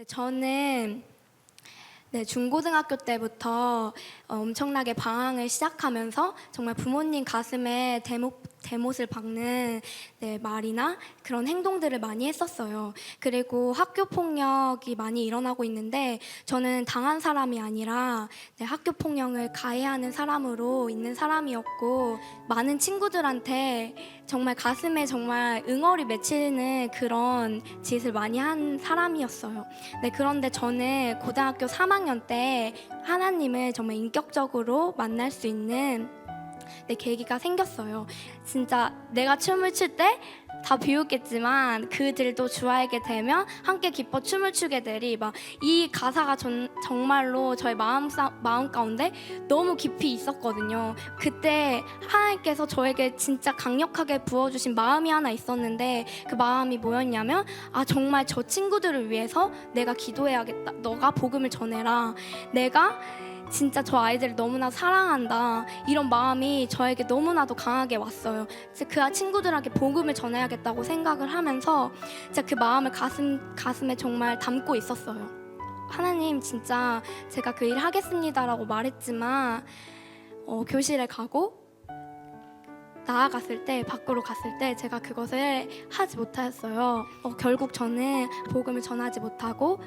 저는 중고등학교 때부터 엄청나게 방황을 시작하면서 정말 부모님 가슴에 대못을 박는 말이나 그런 행동들을 많이 했었어요. 그리고 학교 폭력이 많이 일어나고 있는데 저는 당한 사람이 아니라 학교 폭력을 가해하는 사람으로 있는 사람이었고, 많은 친구들한테 정말 가슴에 정말 응어리 맺히는 그런 짓을 많이 한 사람이었어요. 그런데 저는 고등학교 3학년 때 하나님을 정말 인격적으로 만날 수 있는 계기가 생겼어요. 진짜 내가 춤을 출 때 다 비웃겠지만 그들도 주하게 되면 함께 기뻐 춤을 추게 되리, 막 이 가사가 정말로 저의 마음 가운데 너무 깊이 있었거든요. 그때 하나님께서 저에게 진짜 강력하게 부어주신 마음이 하나 있었는데, 그 마음이 뭐였냐면, 정말 저 친구들을 위해서 내가 기도해야겠다. 너가 복음을 전해라. 내가 진짜 저 아이들을 너무나 사랑한다, 이런 마음이 저에게 너무나도 강하게 왔어요. 그 친구들에게 복음을 전해야겠다고 생각을 하면서 진짜 그 마음을 가슴에 정말 담고 있었어요. 하나님, 진짜 제가 그 일 하겠습니다라고 말했지만 교실에 가고 나아갔을 때, 밖으로 갔을 때 제가 그것을 하지 못하였어요. 결국 저는 복음을 전하지 못하고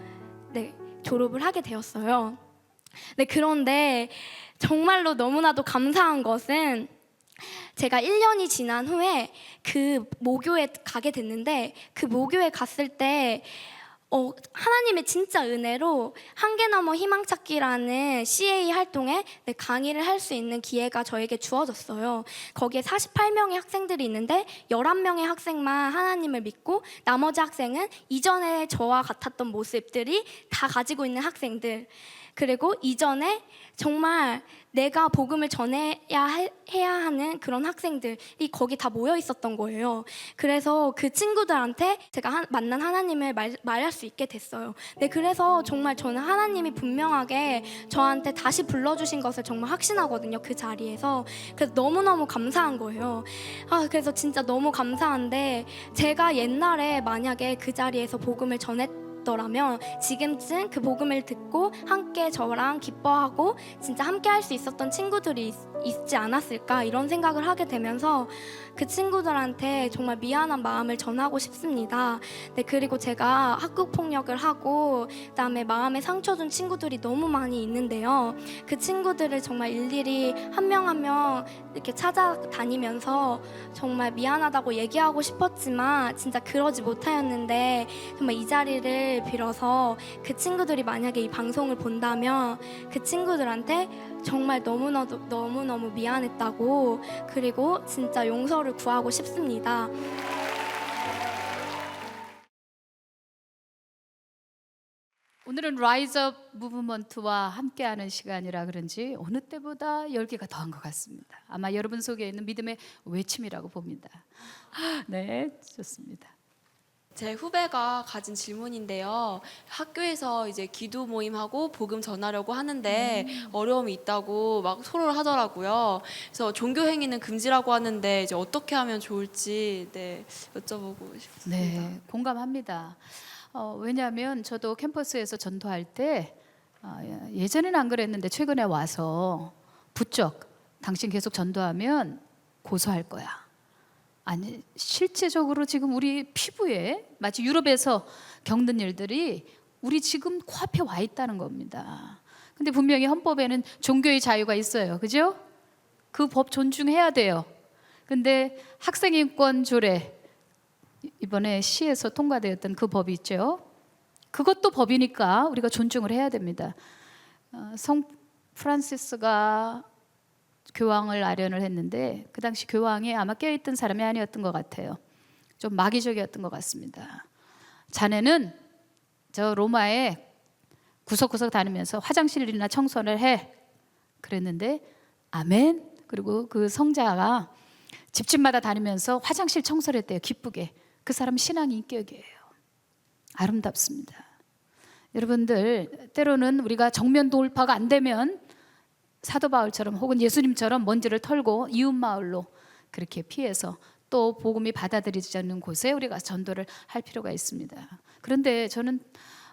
졸업을 하게 되었어요. 그런데 정말로 너무나도 감사한 것은, 제가 1년이 지난 후에 그 모교에 가게 됐는데, 그 모교에 갔을 때 하나님의 진짜 은혜로 한계 너머 희망찾기라는 CA 활동에 강의를 할 수 있는 기회가 저에게 주어졌어요. 거기에 48명의 학생들이 있는데 11명의 학생만 하나님을 믿고, 나머지 학생은 이전에 저와 같았던 모습들이 다 가지고 있는 학생들, 그리고 이전에 정말 내가 복음을 해야 하는 그런 학생들이 거기 다 모여 있었던 거예요. 그래서 그 친구들한테 제가 만난 하나님을 말할 수 있게 됐어요. 그래서 정말 저는 하나님이 분명하게 저한테 다시 불러주신 것을 정말 확신하거든요, 그 자리에서. 그래서 너무너무 감사한 거예요. 그래서 진짜 너무 감사한데, 제가 옛날에 만약에 그 자리에서 복음을 라면 지금쯤 그 복음을 듣고 함께 저랑 기뻐하고 진짜 함께 할 수 있었던 친구들이 있지 않았을까, 이런 생각을 하게 되면서 그 친구들한테 정말 미안한 마음을 전하고 싶습니다. 그리고 제가 학교 폭력을 하고 그다음에 마음에 상처 준 친구들이 너무 많이 있는데요. 그 친구들을 정말 일일이 한 명 한 명 이렇게 찾아다니면서 정말 미안하다고 얘기하고 싶었지만 진짜 그러지 못하였는데, 정말 이 자리를 빌어서 그 친구들이 만약에 이 방송을 본다면 그 친구들한테 정말 너무너무 미안했다고, 그리고 진짜 용서를 구하고 싶습니다. 오늘은 라이즈업 무브먼트와 함께하는 시간이라 그런지 어느 때보다 열기가 더한 것 같습니다. 아마 여러분 속에 있는 믿음의 외침이라고 봅니다. 네, 좋습니다. 제 후배가 가진 질문인데요. 학교에서 이제 기도 모임하고 복음 전하려고 하는데 어려움이 있다고 막 토론을 하더라고요. 그래서 종교 행위는 금지라고 하는데 이제 어떻게 하면 좋을지 여쭤보고 싶습니다. 네, 공감합니다. 왜냐하면 저도 캠퍼스에서 전도할 때 예전에는 안 그랬는데 최근에 와서 부쩍 당신 계속 전도하면 고소할 거야. 아니, 실제적으로 지금 우리 피부에 마치 유럽에서 겪는 일들이 우리 지금 코앞에 와 있다는 겁니다. 근데 분명히 헌법에는 종교의 자유가 있어요. 그죠? 그 법 존중해야 돼요. 근데 학생인권 조례, 이번에 시에서 통과되었던 그 법이 있죠. 그것도 법이니까 우리가 존중을 해야 됩니다. 성 프란시스가 교황을 아련을 했는데 그 당시 교황이 아마 깨어있던 사람이 아니었던 것 같아요. 좀 마귀적이었던 것 같습니다. 자네는 저 로마에 구석구석 다니면서 화장실이나 청소를 해, 그랬는데 아멘. 그리고 그 성자가 집집마다 다니면서 화장실 청소를 했대요, 기쁘게. 그 사람 신앙이 인격이에요. 아름답습니다. 여러분들, 때로는 우리가 정면 돌파가 안 되면 사도 바울처럼 혹은 예수님처럼 먼지를 털고 이웃 마을로 그렇게 피해서 또 복음이 받아들이지 않는 곳에 우리가 전도를 할 필요가 있습니다. 그런데 저는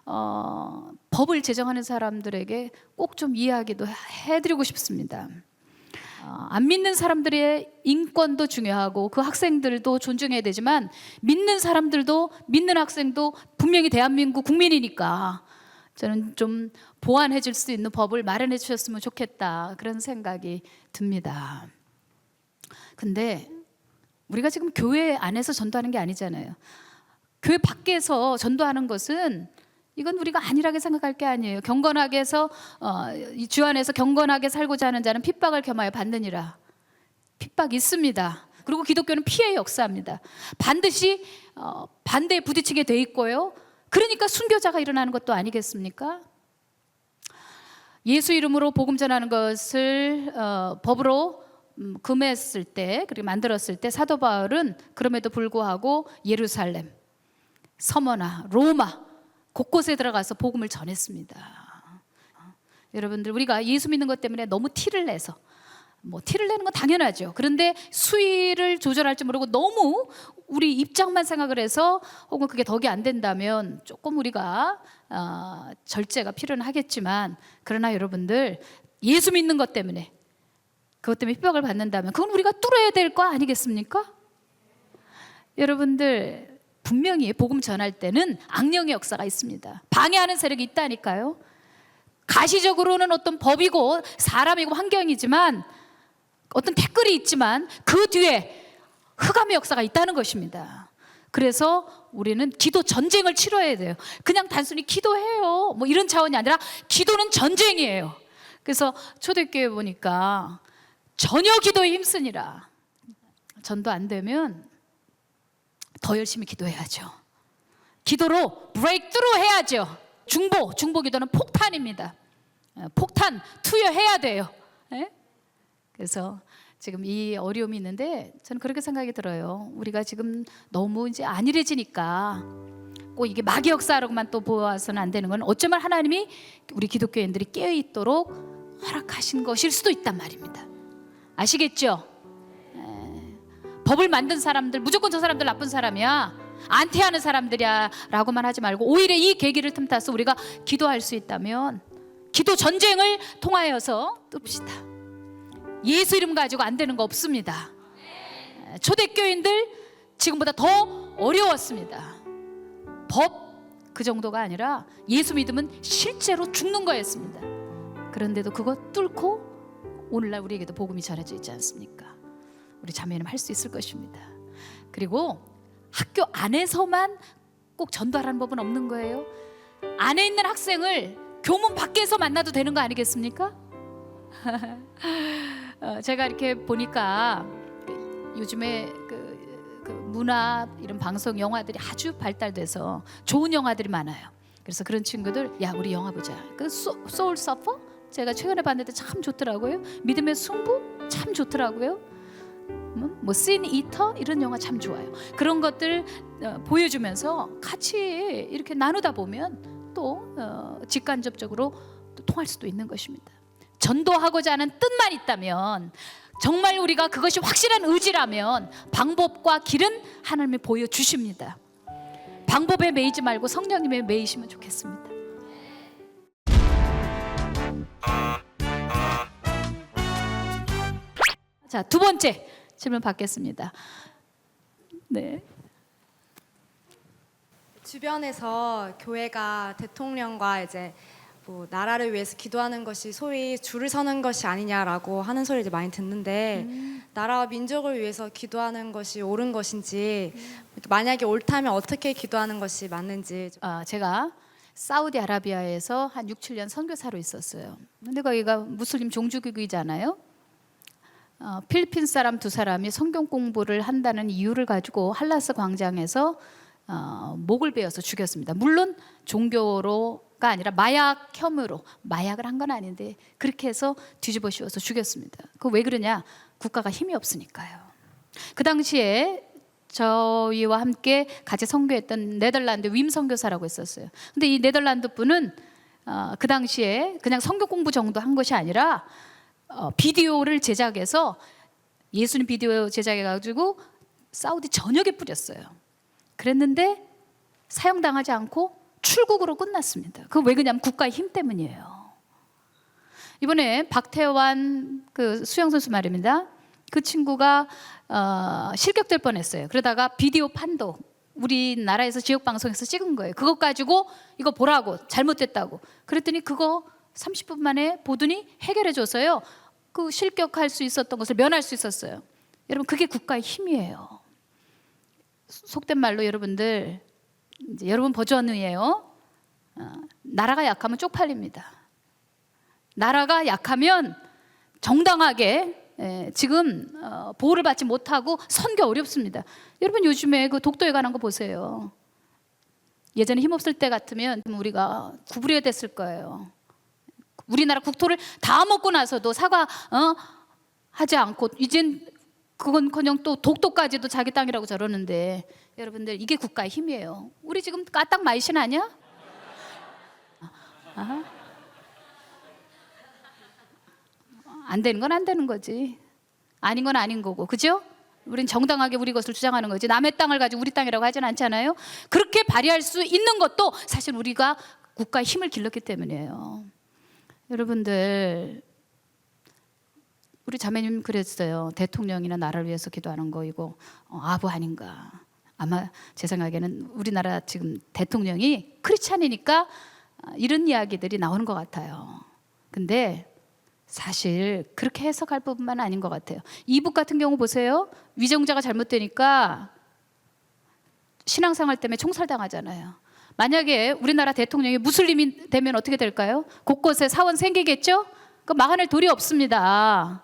법을 제정하는 사람들에게 꼭 좀 이야기도 해드리고 싶습니다. 안 믿는 사람들의 인권도 중요하고 그 학생들도 존중해야 되지만 믿는 사람들도 믿는 학생도 분명히 대한민국 국민이니까 저는 좀 보완해 줄 수 있는 법을 마련해 주셨으면 좋겠다 그런 생각이 듭니다. 근데 우리가 지금 교회 안에서 전도하는 게 아니잖아요. 교회 밖에서 전도하는 것은 이건 우리가 안일하게 생각할 게 아니에요. 경건하게 해서 이 주 안에서 경건하게 살고자 하는 자는 핍박을 겸하여 받느니라. 핍박이 있습니다. 그리고 기독교는 피해 역사입니다. 반드시 반대에 부딪히게 돼 있고요. 그러니까 순교자가 일어나는 것도 아니겠습니까? 예수 이름으로 복음 전하는 것을 법으로 금했을 때, 그리고 만들었을 때 사도 바울은 그럼에도 불구하고 예루살렘, 서머나, 로마 곳곳에 들어가서 복음을 전했습니다. 여러분들, 우리가 예수 믿는 것 때문에 너무 티를 내서 티를 내는 건 당연하죠. 그런데 수위를 조절할 줄 모르고 너무 우리 입장만 생각을 해서 혹은 그게 덕이 안 된다면 조금 우리가 절제가 필요는 하겠지만, 그러나 여러분들, 예수 믿는 것 때문에 그것 때문에 핍박을 받는다면 그건 우리가 뚫어야 될 거 아니겠습니까? 여러분들, 분명히 복음 전할 때는 악령의 역사가 있습니다. 방해하는 세력이 있다니까요. 가시적으로는 어떤 법이고 사람이고 환경이지만, 어떤 댓글이 있지만 그 뒤에 흑암의 역사가 있다는 것입니다. 그래서 우리는 기도 전쟁을 치러야 돼요. 그냥 단순히 기도해요 이런 차원이 아니라 기도는 전쟁이에요. 그래서 초대교회 보니까 전혀 기도에 힘쓰니라. 전도 안 되면 더 열심히 기도해야죠. 기도로 브레이크트루 해야죠. 중보 기도는 폭탄입니다. 폭탄 투여해야 돼요. 그래서 지금 이 어려움이 있는데 저는 그렇게 생각이 들어요. 우리가 지금 너무 이제 안일해지니까 꼭 이게 마귀 역사라고만 또 보아서는 안 되는 건, 어쩌면 하나님이 우리 기독교인들이 깨어 있도록 허락하신 것일 수도 있단 말입니다. 아시겠죠? 법을 만든 사람들 무조건 저 사람들 나쁜 사람이야, 안티하는 사람들이야 라고만 하지 말고, 오히려 이 계기를 틈타서 우리가 기도할 수 있다면 기도 전쟁을 통하여서 뜹시다. 예수 이름 가지고 안 되는 거 없습니다. 초대교인들 지금보다 더 어려웠습니다. 법 그 정도가 아니라 예수 믿으면 실제로 죽는 거였습니다. 그런데도 그거 뚫고 오늘날 우리에게도 복음이 전해져 있지 않습니까? 우리 자매님 할 수 있을 것입니다. 그리고 학교 안에서만 꼭 전도하라는 법은 없는 거예요. 안에 있는 학생을 교문 밖에서 만나도 되는 거 아니겠습니까? 제가 이렇게 보니까 요즘에 그 문화 이런 방송 영화들이 아주 발달돼서 좋은 영화들이 많아요. 그래서 그런 친구들, 야 우리 영화 보자. 그 소울 서퍼 제가 최근에 봤는데 참 좋더라고요. 믿음의 승부 참 좋더라고요. 씬 이터 이런 영화 참 좋아요. 그런 것들 보여주면서 같이 이렇게 나누다 보면 또 직간접적으로 또 통할 수도 있는 것입니다. 전도하고자 하는 뜻만 있다면, 정말 우리가 그것이 확실한 의지라면 방법과 길은 하나님이 보여주십니다. 방법에 매이지 말고 성령님에 매이시면 좋겠습니다. 자, 두 번째 질문 받겠습니다. 네. 주변에서 교회가 대통령과 이제 나라를 위해서 기도하는 것이 소위 줄을 서는 것이 아니냐라고 하는 소리를 많이 듣는데, 나라와 민족을 위해서 기도하는 것이 옳은 것인지, 만약에 옳다면 어떻게 기도하는 것이 맞는지. 제가 사우디아라비아에서 한 6, 7년 선교사로 있었어요. 근데 거기가 무슬림 종주국이잖아요. 필리핀 사람 2사람이 성경 공부를 한다는 이유를 가지고 할라스 광장에서 목을 베어서 죽였습니다. 물론 종교로가 아니라 마약 혐의로, 마약을 한 건 아닌데 그렇게 해서 뒤집어 씌워서 죽였습니다. 그 왜 그러냐? 국가가 힘이 없으니까요. 그 당시에 저희와 함께 같이 선교했던 네덜란드 윈 선교사라고 있었어요. 근데 이 네덜란드 분은 그 당시에 그냥 성경 공부 정도 한 것이 아니라 비디오를 제작해서, 예수님 비디오 제작해가지고 사우디 전역에 뿌렸어요. 그랬는데 사형당하지 않고 출국으로 끝났습니다. 그 왜 그러냐면 국가의 힘 때문이에요. 이번에 박태환 그 수영 선수 말입니다. 그 친구가 실격될 뻔했어요. 그러다가 비디오 판독 우리나라에서 지역 방송에서 찍은 거예요. 그것 가지고 이거 보라고 잘못됐다고. 그랬더니 그거 30분 만에 보더니 해결해 줬어요. 그 실격할 수 있었던 것을 면할 수 있었어요. 여러분 그게 국가의 힘이에요. 속된 말로 여러분들 이제 여러분 버전이에요. 나라가 약하면 쪽팔립니다. 나라가 약하면 정당하게 지금 보호를 받지 못하고 선교 어렵습니다. 여러분 요즘에 그 독도에 관한 거 보세요. 예전에 힘없을 때 같으면 우리가 구부려야 됐을 거예요. 우리나라 국토를 다 먹고 나서도 사과 하지 않고 이젠 그건커녕 또 독도까지도 자기 땅이라고 저러는데 여러분들 이게 국가의 힘이에요. 우리 지금 까딱 마이신 아니야? 안 되는 건 안 되는 거지. 아닌 건 아닌 거고, 그죠? 우린 정당하게 우리 것을 주장하는 거지. 남의 땅을 가지고 우리 땅이라고 하진 않잖아요. 그렇게 발휘할 수 있는 것도 사실 우리가 국가의 힘을 길렀기 때문이에요. 여러분들 우리 자매님 그랬어요. 대통령이나 나라를 위해서 기도하는 거 이거 아부 아닌가. 아마 제 생각에는 우리나라 지금 대통령이 크리스찬이니까 이런 이야기들이 나오는 것 같아요. 근데 사실 그렇게 해석할 부분만 아닌 것 같아요. 이북 같은 경우 보세요. 위정자가 잘못되니까 신앙생활 때문에 총살당하잖아요. 만약에 우리나라 대통령이 무슬림이 되면 어떻게 될까요? 곳곳에 사원 생기겠죠? 그 막아낼 도리 없습니다.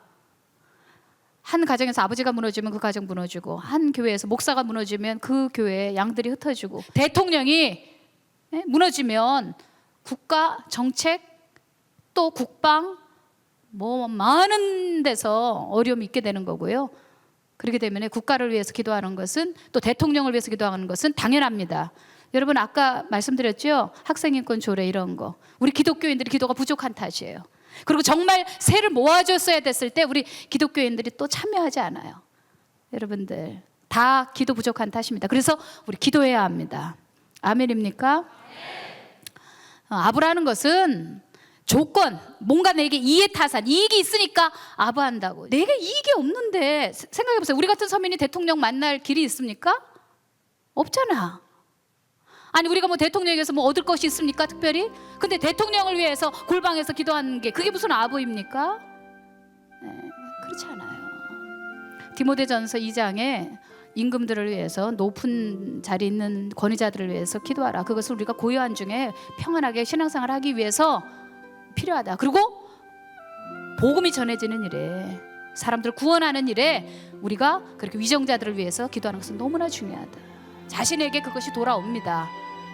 한 가정에서 아버지가 무너지면 그 가정 무너지고, 한 교회에서 목사가 무너지면 그 교회에 양들이 흩어지고, 대통령이 무너지면 국가 정책 또 국방 뭐 많은 데서 어려움이 있게 되는 거고요. 그렇기 때문에 국가를 위해서 기도하는 것은, 또 대통령을 위해서 기도하는 것은 당연합니다. 여러분 아까 말씀드렸죠? 학생인권 조례 이런 거. 우리 기독교인들이 기도가 부족한 탓이에요. 그리고 정말 세를 모아줬어야 됐을 때 우리 기독교인들이 또 참여하지 않아요. 여러분들 다 기도 부족한 탓입니다. 그래서 우리 기도해야 합니다. 아멘입니까? 아부라는 것은 조건, 뭔가 내게 이해타산, 이익이 있으니까 아부한다고. 내게 이익이 없는데 생각해보세요. 우리 같은 서민이 대통령 만날 길이 있습니까? 없잖아. 아니 우리가 뭐 대통령에게서 뭐 얻을 것이 있습니까 특별히? 근데 대통령을 위해서 골방에서 기도하는 게 그게 무슨 아부입니까? 그렇지 않아요. 디모데전서 2장에 임금들을 위해서 높은 자리에 있는 권위자들을 위해서 기도하라. 그것을 우리가 고요한 중에 평안하게 신앙생활을 하기 위해서 필요하다. 그리고 복음이 전해지는 일에, 사람들을 구원하는 일에 우리가 그렇게 위정자들을 위해서 기도하는 것은 너무나 중요하다. 자신에게 그것이 돌아옵니다.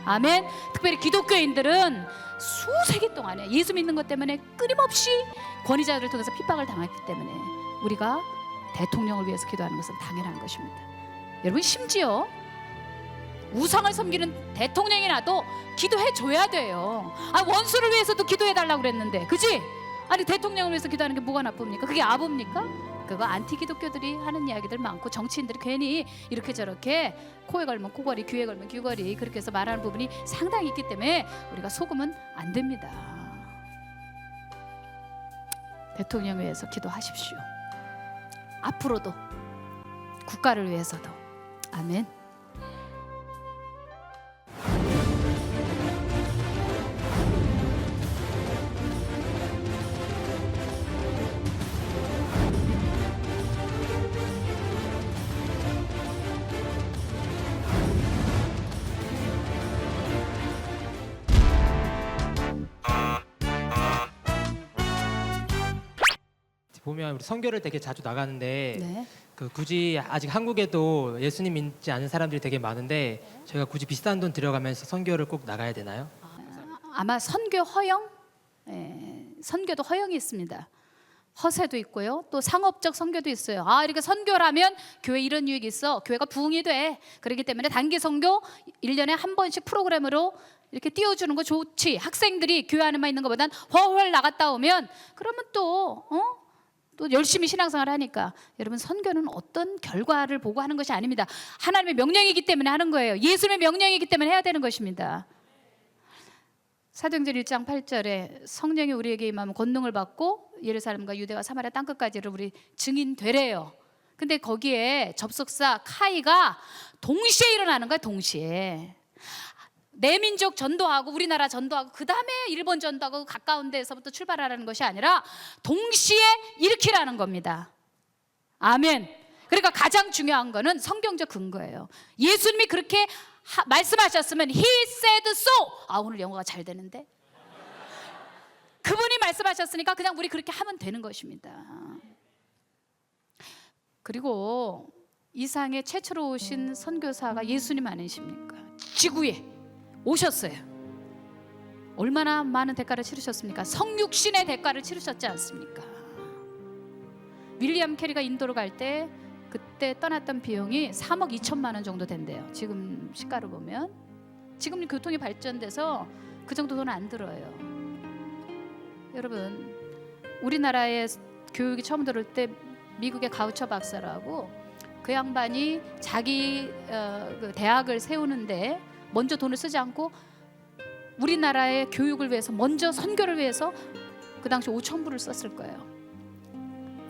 아멘. 특별히 기독교인들은 수세기 동안에 예수 믿는 것 때문에 끊임없이 권위자들을 통해서 핍박을 당했기 때문에 우리가 대통령을 위해서 기도하는 것은 당연한 것입니다. 여러분 심지어 우상을 섬기는 대통령이 나도 기도해 줘야 돼요. 원수를 위해서도 기도해 달라고 그랬는데, 그지? 아니 대통령을 위해서 기도하는 게 뭐가 나쁩니까? 그게 아부입니까? 그거 안티 기독교들이 하는 이야기들 많고, 정치인들이 괜히 이렇게 저렇게 코에 걸면 코걸이, 귀에 걸면 귀걸이 그렇게 해서 말하는 부분이 상당히 있기 때문에 우리가 속으면 안 됩니다. 대통령을 위해서 기도하십시오. 앞으로도 국가를 위해서도. 아멘. 보면 우리 선교를 되게 자주 나가는데 네. 그 굳이 아직 한국에도 예수님 믿지 않은 사람들이 되게 많은데 저희가 굳이 비싼 돈 들여가면서 선교를 꼭 나가야 되나요? 아마 선교 허용, 선교도 허용이 있습니다. 허세도 있고요. 또 상업적 선교도 있어요. 이렇게 선교라면 교회 이런 유익이 있어. 교회가 부흥이 돼. 그렇기 때문에 단기 선교 1년에 한 번씩 프로그램으로 이렇게 띄워주는 거 좋지. 학생들이 교회 안에만 있는 것보단 훨훨 나갔다 오면 그러면 또 열심히 신앙생활을 하니까. 여러분 선교는 어떤 결과를 보고 하는 것이 아닙니다. 하나님의 명령이기 때문에 하는 거예요. 예수님의 명령이기 때문에 해야 되는 것입니다. 사도행전 1장 8절에 성령이 우리에게 임하면 권능을 받고 예루살렘과 유대와 사마리아 땅끝까지를 우리 증인 되래요. 근데 거기에 접속사 카이가 동시에 일어나는 거야. 동시에 내 민족 전도하고 우리나라 전도하고 그 다음에 일본 전도하고 가까운 데서부터 출발하라는 것이 아니라 동시에 일으키라는 겁니다. 아멘. 그러니까 가장 중요한 거는 성경적 근거예요. 예수님이 그렇게 말씀하셨으면 He said so. 아, 오늘 영어가 잘 되는데. 그분이 말씀하셨으니까 그냥 우리 그렇게 하면 되는 것입니다. 그리고 이 상에 최초로 오신 선교사가 예수님 아니십니까? 지구에 오셨어요. 얼마나 많은 대가를 치르셨습니까? 성육신의 대가를 치르셨지 않습니까? 윌리엄 캐리가 인도로 갈 때 그때 떠났던 비용이 3억 2천만 원 정도 된대요. 지금 시가로 보면. 지금 교통이 발전돼서 그 정도 돈 안 들어요. 여러분, 우리나라의 교육이 처음 들어올 때 미국의 가우처 박사라고 그 양반이 자기 그 대학을 세우는데 먼저 돈을 쓰지 않고 우리나라의 교육을 위해서 먼저 선교를 위해서 그 당시 5천 불을 썼을 거예요.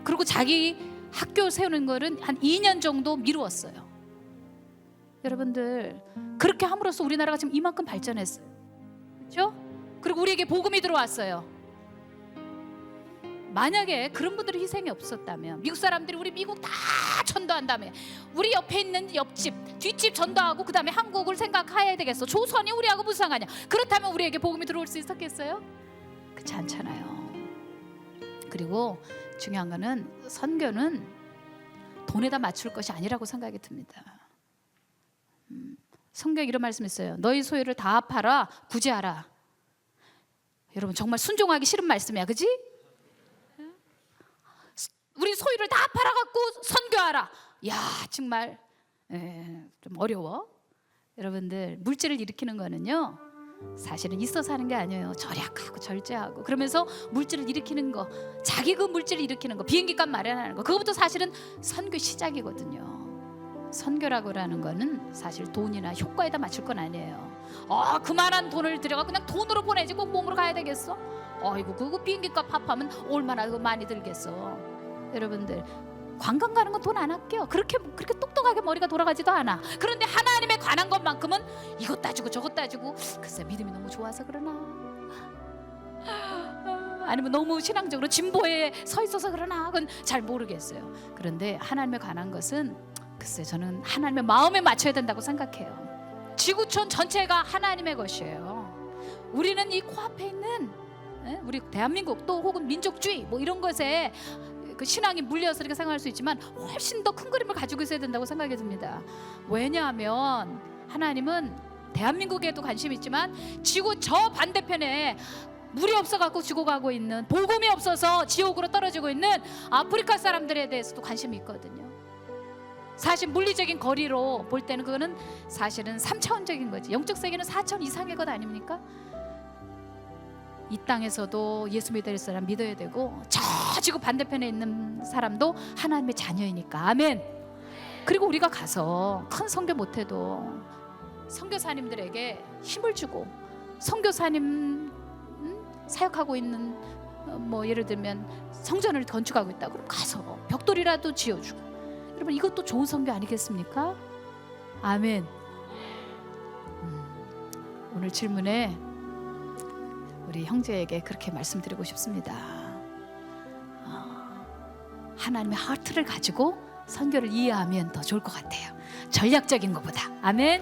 그리고 자기 학교 세우는 거는 한 2년 정도 미루었어요. 여러분들, 그렇게 함으로써 우리나라가 지금 이만큼 발전했어요. 그렇죠? 그리고 우리에게 복음이 들어왔어요. 만약에 그런 분들의 희생이 없었다면, 미국 사람들이 우리 미국 다 전도한 다음에 우리 옆에 있는 옆집, 뒷집 전도하고 그 다음에 한국을 생각해야 되겠어. 조선이 우리하고 무슨 상관이야? 그렇다면 우리에게 복음이 들어올 수 있었겠어요? 그렇지 않잖아요. 그리고 중요한 거는 선교는 돈에다 맞출 것이 아니라고 생각이 듭니다. 성경에 이런 말씀 있어요. 너희 소유를 다 팔아 구제하라. 여러분, 정말 순종하기 싫은 말씀이야, 그지? 우리 소유를 다 팔아갖고 선교하라. 야, 정말 좀 어려워. 여러분들, 물질을 일으키는 거는요, 사실은 있어서 하는 게 아니에요. 절약하고 절제하고 그러면서 물질을 일으키는 거, 자기 그 물질을 일으키는 거, 비행기값 마련하는 거, 그것부터 사실은 선교 시작이거든요. 선교라고 하는 거는 사실 돈이나 효과에다 맞출 건 아니에요. 그만한 돈을 들여가 그냥 돈으로 보내지 꼭 몸으로 가야 되겠어? 아이고, 그거 비행기값 합하면 얼마나 많이 들겠어. 여러분들, 관광 가는 건 돈 안 아껴. 그렇게 똑똑하게 머리가 돌아가지도 않아. 그런데 하나님에 관한 것만큼은 이것 따지고 저것 따지고, 글쎄 믿음이 너무 좋아서 그러나, 아니면 너무 신앙적으로 진보에 서 있어서 그러나, 그건 잘 모르겠어요. 그런데 하나님에 관한 것은 글쎄 저는 하나님의 마음에 맞춰야 된다고 생각해요. 지구촌 전체가 하나님의 것이에요. 우리는 이 코앞에 있는 우리 대한민국 또 혹은 민족주의 뭐 이런 것에 그 신앙이 물려서 이렇게 생각할 수 있지만 훨씬 더 큰 그림을 가지고 있어야 된다고 생각이 듭니다. 왜냐하면 하나님은 대한민국에도 관심이 있지만 지구 저 반대편에 물이 없어갖고 죽어가고 있는, 복음이 없어서 지옥으로 떨어지고 있는 아프리카 사람들에 대해서도 관심이 있거든요. 사실 물리적인 거리로 볼 때는 그거는 사실은 3차원적인 거지. 영적 세계는 4차원 이상의 것 아닙니까? 이 땅에서도 예수 믿을 사람 믿어야 되고, 저 지구 반대편에 있는 사람도 하나님의 자녀이니까. 아멘. 그리고 우리가 가서 큰 선교 못해도 선교사님들에게 힘을 주고, 선교사님 사역하고 있는 뭐 예를 들면 성전을 건축하고 있다, 그럼 가서 벽돌이라도 지어주고. 여러분, 이것도 좋은 선교 아니겠습니까? 아멘. 오늘 질문에 우리 형제에게 그렇게 말씀드리고 싶습니다. 하나님의 하트를 가지고 선교를 이해하면 더 좋을 것 같아요. 전략적인 것보다. 아멘.